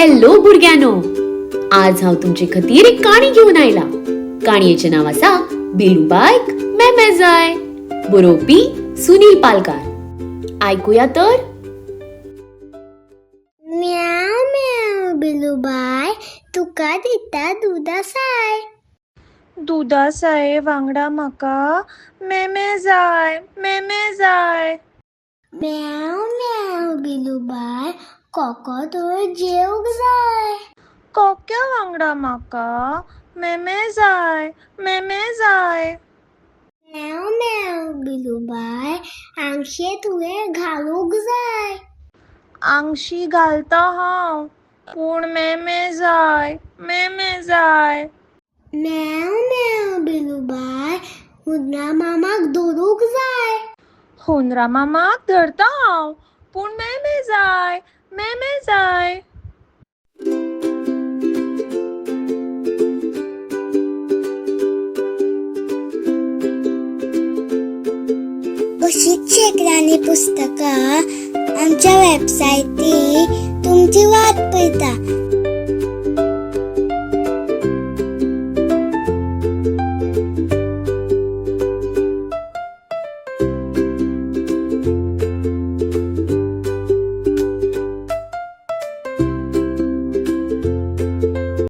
Hello भुरग्यानो, आज हांव तुमचे खातीर एक काणी घेवन आयला. काणयेचें नांव आसा बिलूबायक मेमेजाय. बरोवपी सुनील पालकार. आयकुया तर. म्याव म्याव बिलूबाय, तुका दिता दुदासाय. दुदासाये वांगडा म्हाका मेमे जाय. म्याव म्याव बिलूबाय, कोको तर जेवूंक जाय. कोक्या वांगडा म्हाका मेमे जाय. म्याव म्याव बिलूबाय, आंगशे तुवें घालूंक जाय. आंगशी घालता हांव, पूण मेमे जाय. म्याव म्याव बिलूबाय, हुंदरा मामाक धरूंक जाय. हुंदरा मामाक धरता हांव, पूण मेमे जाय. अशीच शेकड्यांनी पुस्तकां आमच्या वेबसायटीर तुमची वाट पळयता.